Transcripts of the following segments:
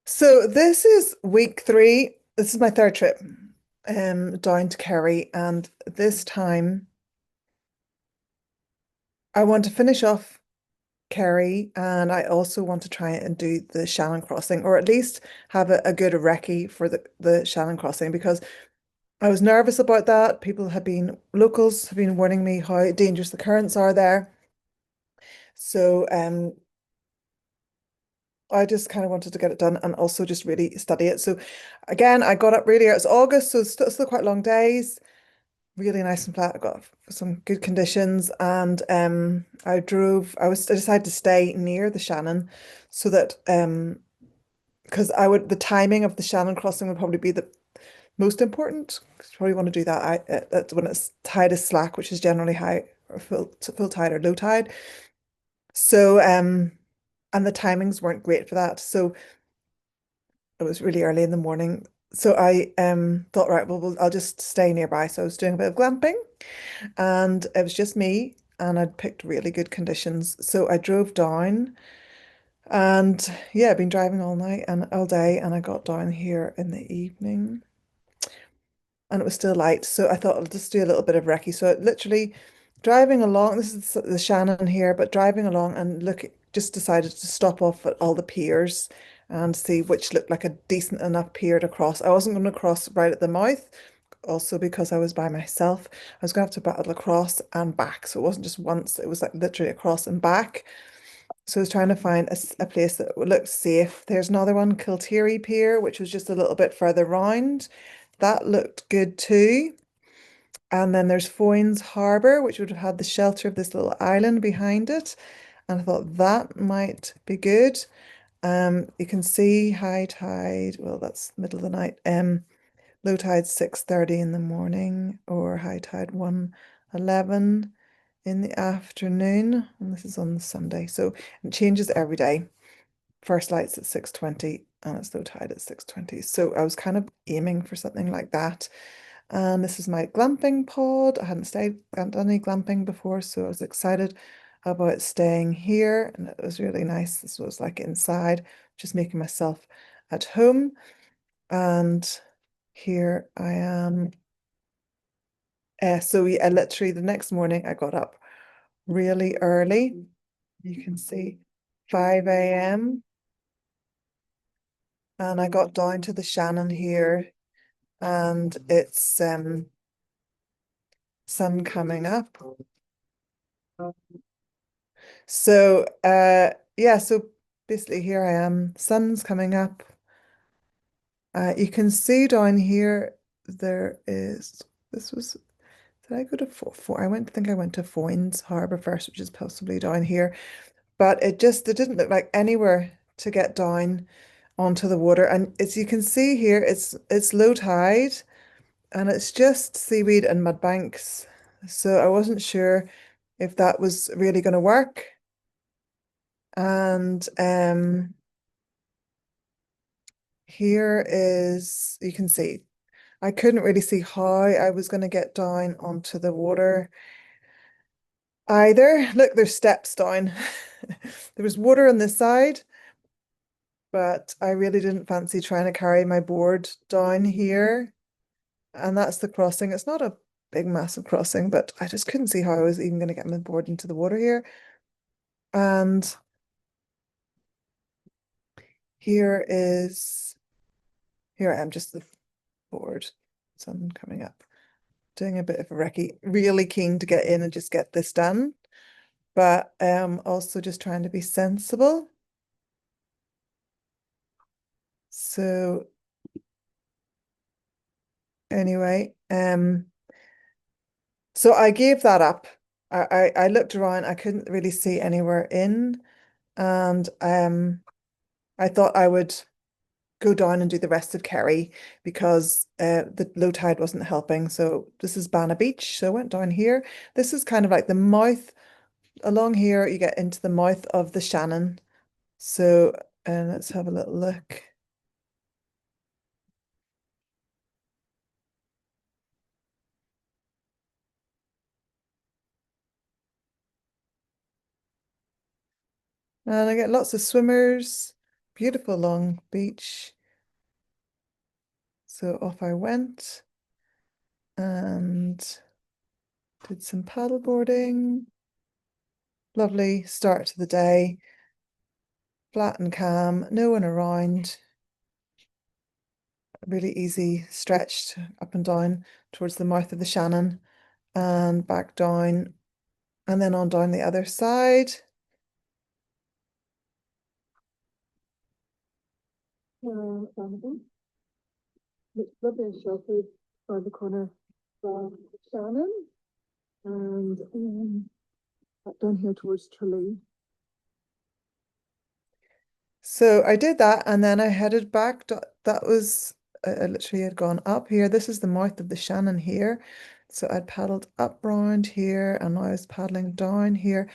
So this is week three. This is my third trip down to Kerry, and this time I want to finish off Kerry, and I also want to try and do the Shannon crossing, or at least have a good recce for the Shannon crossing, because I was nervous about that. Locals have been warning me how dangerous the currents are there. So I just kind of wanted to get it done and also just really study it. So again, I got up really early. It's August, so still quite long days. Really nice and flat. I got some good conditions, and I decided to stay near the Shannon so that because I would the timing of the Shannon crossing would probably be the most important. 'Cause you probably want to do that that's when it's tide is slack, which is generally high or full tide or low tide. So and the timings weren't great for that. So it was really early in the morning. So I thought, right, I'll just stay nearby. So I was doing a bit of glamping, and it was just me, and I'd picked really good conditions. So I drove down, and yeah, I've been driving all night and all day, and I got down here in the evening, and it was still light. So I thought I'll just do a little bit of recce. So literally driving along, this is the Shannon here, but driving along and just decided to stop off at all the piers and see which looked like a decent enough pier to cross. I wasn't going to cross right at the mouth, also because I was by myself. I was going to have to battle across and back. So it wasn't just once, it was like literally across and back. So I was trying to find a place that would look safe. There's another one, Kilteery Pier, which was just a little bit further round. That looked good too. And then there's Foynes Harbour, which would have had the shelter of this little island behind it. And I thought that might be good. You can see high tide. Well, that's middle of the night. Low tide 6:30 in the morning, or high tide 1:11 in the afternoon. And this is on the Sunday. So it changes every day. First light's at 6:20 and it's low tide at 6:20. So I was kind of aiming for something like that. And this is my glamping pod. I hadn't done any glamping before, so I was excited about staying here, and it was really nice. This was like inside, just making myself at home. And here I am. So yeah, literally the next morning I got up really early. You can see 5 a.m. and I got down to the Shannon here, and it's sun coming up. So yeah, so basically here I am, sun's coming up. You can see down here there is this was did I go to I think I went to Foynes Harbour first, which is possibly down here, but it didn't look like anywhere to get down onto the water. And as you can see here, it's low tide and it's just seaweed and mud banks. So I wasn't sure if that was really going to work. And here is, you can see, I couldn't really see how I was going to get down onto the water either. Look, there's steps down. There was water on this side, but I really didn't fancy trying to carry my board down here. And that's the crossing. It's not a big, massive crossing, but I just couldn't see how I was even going to get my board into the water here. And here is, here I am, just the board, sun coming up, doing a bit of a recce, really keen to get in and just get this done, but also just trying to be sensible. So anyway, so I gave that up. I looked around, I couldn't really see anywhere in, and I thought I would go down and do the rest of Kerry because the low tide wasn't helping. So this is Banna Beach. So I went down here. This is kind of like the mouth. Along here, you get into the mouth of the Shannon. So let's have a little look. And I get lots of swimmers, beautiful long beach. So off I went and did some paddle boarding. Lovely start to the day. Flat and calm, no one around. Really easy stretched up and down towards the mouth of the Shannon and back down and then on down the other side. It's lovely and sheltered by the corner from Shannon and down here towards Tralee. So I did that and then I headed back. That was, I literally had gone up here. This is the mouth of the Shannon here. So I'd paddled up round here and now I was paddling down here.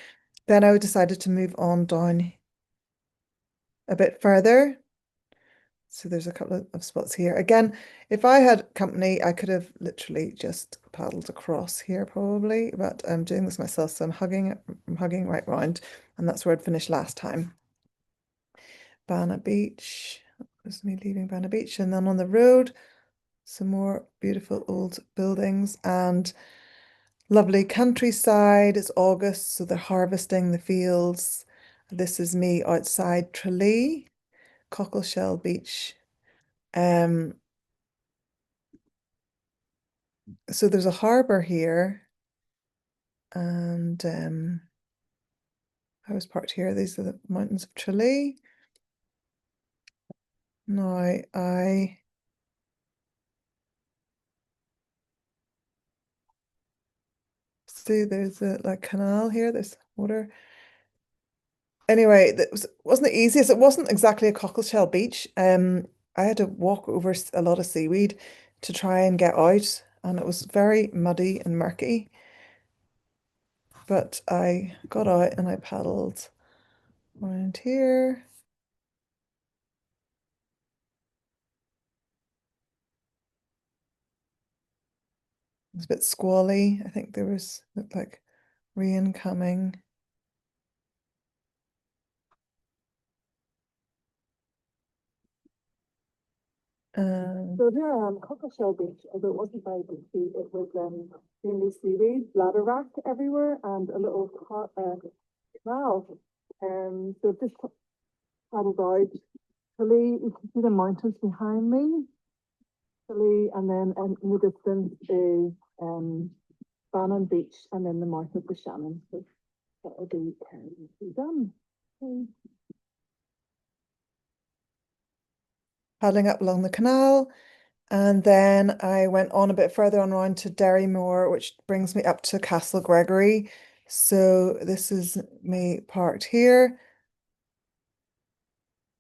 Then I decided to move on down a bit further. So there's a couple of spots here. Again, if I had company, I could have literally just paddled across here probably, but I'm doing this myself, so I'm hugging right round, and that's where I'd finished last time. Banna Beach. That was me leaving Banna Beach. And then on the road, some more beautiful old buildings and lovely countryside. It's August, so they're harvesting the fields. This is me outside Tralee, Cockleshell Beach. So there's a harbour here, and I was parked here. These are the mountains of Tralee. Now I see there's a like canal here. There's water. Anyway, wasn't the easiest. It wasn't exactly a Cockleshell Beach. I had to walk over a lot of seaweed to try and get out, and it was very muddy and murky. But I got out and I paddled around here. It was a bit squally. I think there looked like rain coming. So here I am, Cockleshell Beach, although it wasn't very beachy, it was mainly seaweed, bladderwrack everywhere, and a little canal. So just paddled out. Tralee, you can see the mountains behind me. Tralee, and then in the distance is Banna Beach, and then the mouth of the Shannon. So that'll be done. Okay. Paddling up along the canal. And then I went on a bit further on around to Derrymore, which brings me up to Castle Gregory. So this is me parked here.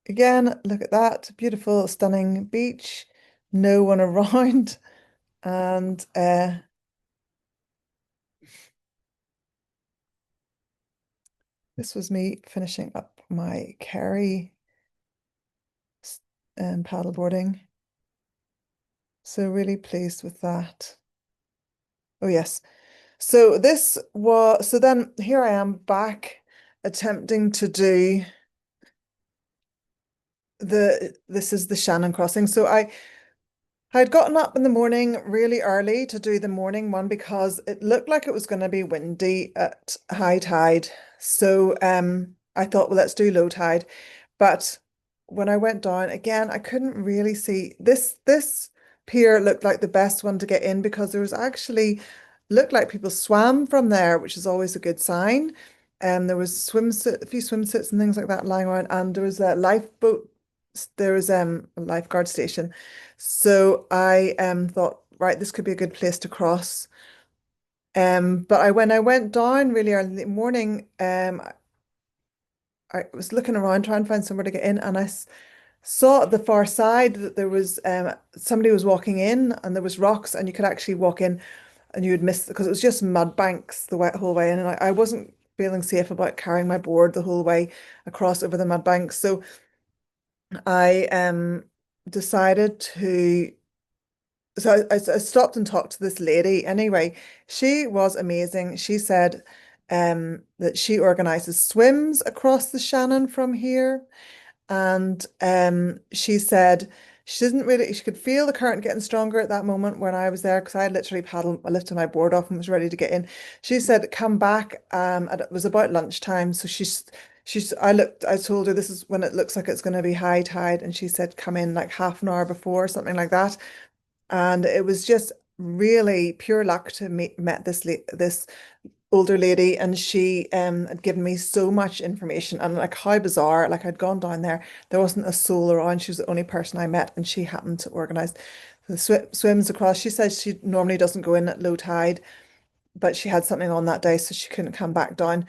Again, look at that. Beautiful, stunning beach. No one around. And this was me finishing up my Kerry paddleboarding. So really pleased with that. Oh yes. So then here I am back attempting to do this is the Shannon crossing. So I'd gotten up in the morning really early to do the morning one because it looked like it was going to be windy at high tide. So I thought, well, let's do low tide. But when I went down again, I couldn't really see this pier looked like the best one to get in because there was actually looked like people swam from there, which is always a good sign. And there was a few swimsuits and things like that lying around, and there was a lifeboat. There was a lifeguard station. So I thought, right, this could be a good place to cross. But when I went down really early in the morning, I was looking around trying to find somewhere to get in, and I saw at the far side that there was somebody was walking in, and there was rocks, and you could actually walk in, and you would miss because it was just mud banks the whole way in, and I wasn't feeling safe about carrying my board the whole way across over the mud banks. So I decided to so I stopped and talked to this lady. Anyway, she was amazing. She said that she organizes swims across the Shannon from here. And she said she didn't really, she could feel the current getting stronger at that moment when I was there because I had literally paddled, I lifted my board off and was ready to get in. She said, come back. And it was about lunchtime. So I told her this is when it looks like it's going to be high tide. And she said, come in like half an hour before, something like that. And it was just really pure luck to met this older lady, and she had given me so much information, and like how bizarre, like I'd gone down there wasn't a soul around. She was the only person I met, and she happened to organize the swims across. She says she normally doesn't go in at low tide, but she had something on that day, so she couldn't come back down.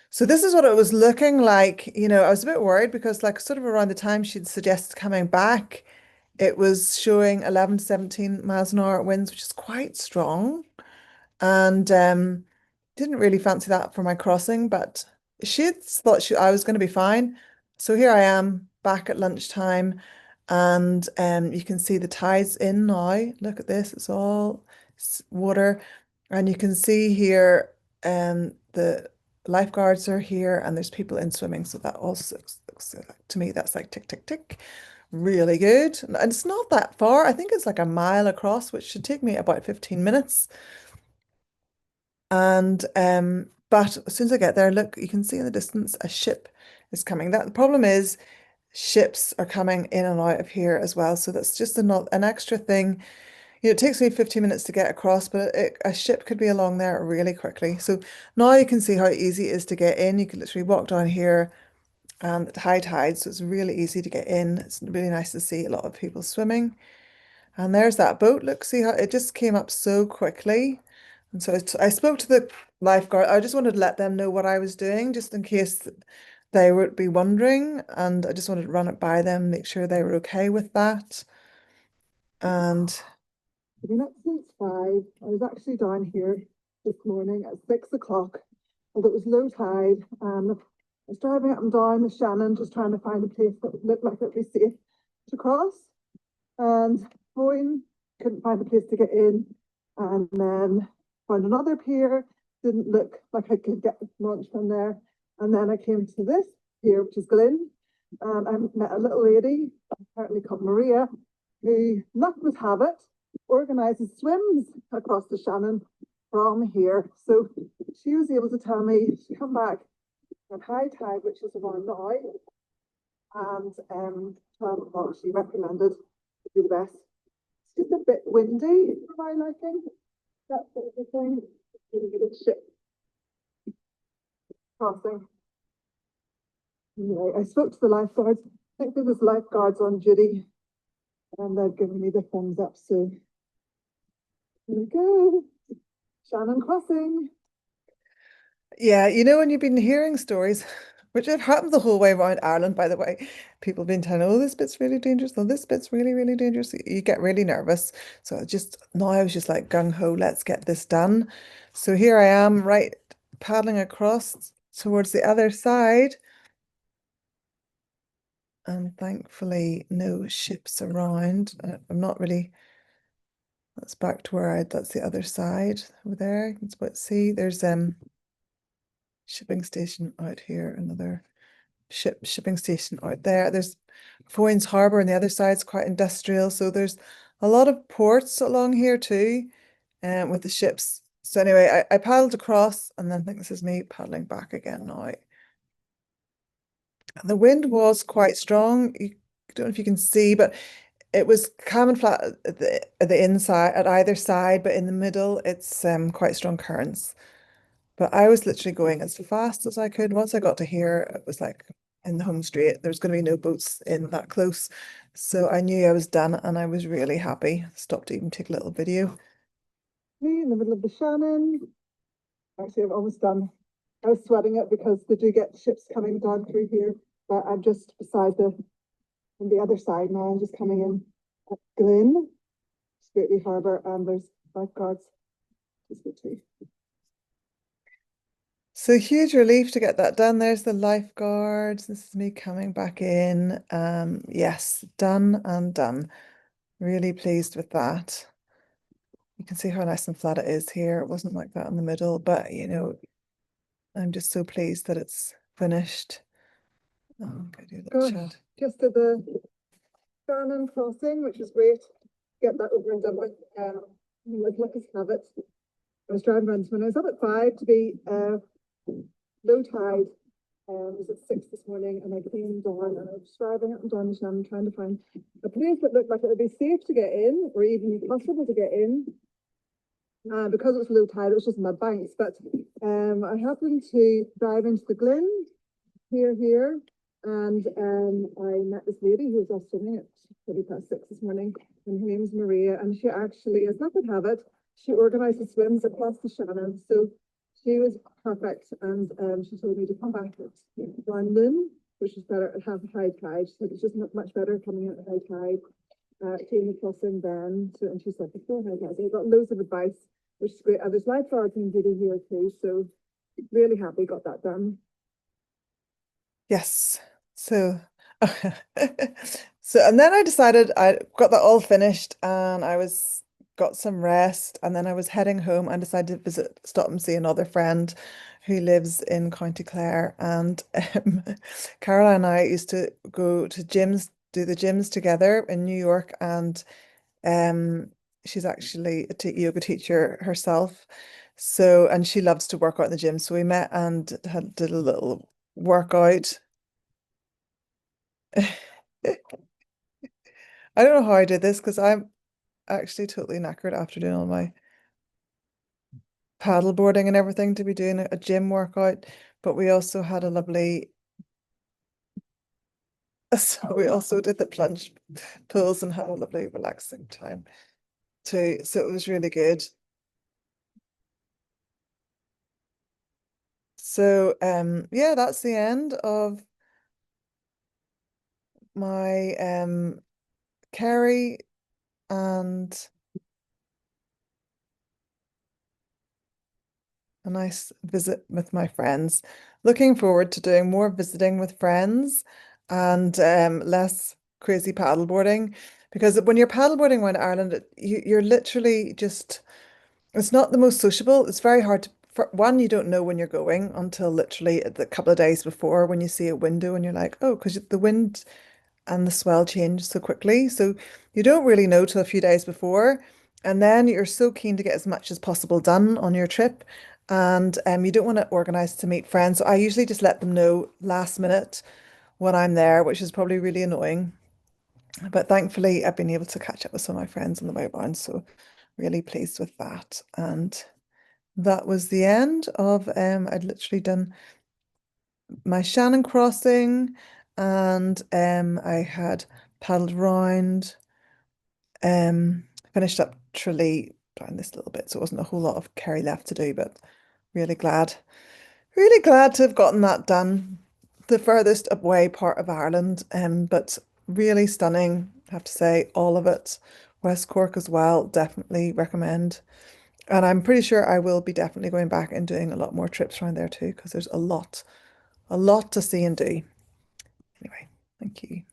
So this is what it was looking like. I was a bit worried because like sort of around the time she'd suggested coming back, it was showing 11 to 17 miles an hour winds, which is quite strong. And didn't really fancy that for my crossing, but she thought I was going to be fine. So here I am back at lunchtime, and you can see the tide's in now. Look at this, it's all water. And you can see here the lifeguards are here, and there's people in swimming. So that also looks to me, that's like tick, tick, tick. Really good. And it's not that far. I think it's like a mile across, which should take me about 15 minutes. And but as soon as I get there, look, you can see in the distance a ship is coming. That the problem is ships are coming in and out of here as well. So that's just an extra thing. It takes me 15 minutes to get across, but a ship could be along there really quickly. So now you can see how easy it is to get in. You can literally walk down here at high tide, so it's really easy to get in. It's really nice to see a lot of people swimming. And there's that boat. Look, see how it just came up so quickly. And so I spoke to the lifeguard. I just wanted to let them know what I was doing, just in case they would be wondering. And I just wanted to run it by them, make sure they were okay with that. And I've been up since 5. I was actually down here this morning at 6 o'clock, and it was low tide. And I was driving up and down with Shannon, just trying to find a place that looked like it would be safe to cross. And Foynes couldn't find a place to get in, and then found another pier. Didn't look like I could get lunch from there. And then I came to this pier, which is Glin, and I met a little lady, apparently called Maria, who, luck would have it, organises swims across the Shannon from here. So she was able to tell me she'd come back at high tide, which is around now, and 12 o'clock she recommended would be the best. It's just a bit windy for my liking. That sort of thing. Really good ship crossing. Anyway, I spoke to the lifeguards. I think there was lifeguards on duty, and they've given me the thumbs up. So here we go. Shannon crossing. Yeah, when you've been hearing stories, which have happened the whole way around Ireland, by the way, people have been telling, oh, this bit's really dangerous, oh, this bit's really, really dangerous. You get really nervous. So now I was just like gung ho, let's get this done. So here I am, right, paddling across towards the other side. And thankfully, no ships around. I'm not really, that's back to where that's the other side over there. Let's see, there's shipping station out here, another shipping station out there. There's Foynes Harbour on the other side. It's quite industrial, so there's a lot of ports along here too, with the ships. So anyway, I paddled across, and then I think this is me paddling back again now. The wind was quite strong. I don't know if you can see, but it was calm and flat at the inside, at either side, but in the middle, it's quite strong currents. But I was literally going as fast as I could. Once I got to here, it was like in the home straight. There's going to be no boats in that close. So I knew I was done, and I was really happy. Stopped to even take a little video. Me in the middle of the Shannon. Actually, I've almost done. I was sweating it because they do get ships coming down through here, but I'm just beside on the other side now. I'm just coming in at Glin, Kilteery Harbour, and there's lifeguards. Just good too. So huge relief to get that done. There's the lifeguards. This is me coming back in. Yes, done and done. Really pleased with that. You can see how nice and flat it is here. It wasn't like that in the middle, but I'm just so pleased that it's finished. Oh, I'm gonna do that chat. just to the Shannon crossing, which is great. Get that over and done with. Like luck as have it. I was driving around this morning. I was up at 5 to be low tide. It was at 6 this morning, and I came down and I was driving up and down the Shannon trying to find a place that looked like it would be safe to get in, or even possible to get in. Because it was low tide, it was just mud banks. But I happened to drive into the Glin here, and I met this lady who was off swimming at 6:20 this morning, and her name is Maria, and she actually, as luck would have it, she organises swims across the Shannon. So she was perfect, and she told me to come back at Glin, which is better at high tide. She said it's just much better coming out at high tide. Taking the crossing then, so, and she said before high tide. So I got loads of advice, which is great. There's lifeguarding duty here too, so really happy got that done. Yes. So so and then I decided I got that all finished and I was got some rest and then I was heading home and decided to stop and see another friend who lives in County Clare, and Caroline and I used to go to gyms, do the gyms together in New York, and um she's actually a yoga teacher herself. So, and she loves to work out in the gym. So we met and did a little workout. I don't know how I did this because I'm actually totally knackered after doing all my paddle boarding and everything to be doing a gym workout. But we also had a lovely, so we also did the plunge pools and had a lovely relaxing time too. So it was really good. So yeah, that's the end of my Kerry and a nice visit with my friends. Looking forward to doing more visiting with friends and less crazy paddleboarding, because when you're paddleboarding around Ireland, you're literally just, it's not the most sociable. It's very hard to, for one, you don't know when you're going until literally the couple of days before when you see a window and you're like, oh, because the wind and the swell change so quickly. So you don't really know till a few days before. And then you're so keen to get as much as possible done on your trip. And you don't want to organize to meet friends. So I usually just let them know last minute when I'm there, which is probably really annoying. But thankfully, I've been able to catch up with some of my friends on the way around. So really pleased with that. And that was the end of, I'd literally done my Shannon crossing, and I had paddled round, finished up Tralee down this little bit, so it wasn't a whole lot of Kerry left to do, but really really glad to have gotten that done. The furthest away part of Ireland, but really stunning, I have to say, all of it. West Cork as well, definitely recommend. And I'm pretty sure I will be definitely going back and doing a lot more trips around there too, because there's a lot to see and do. Anyway, thank you.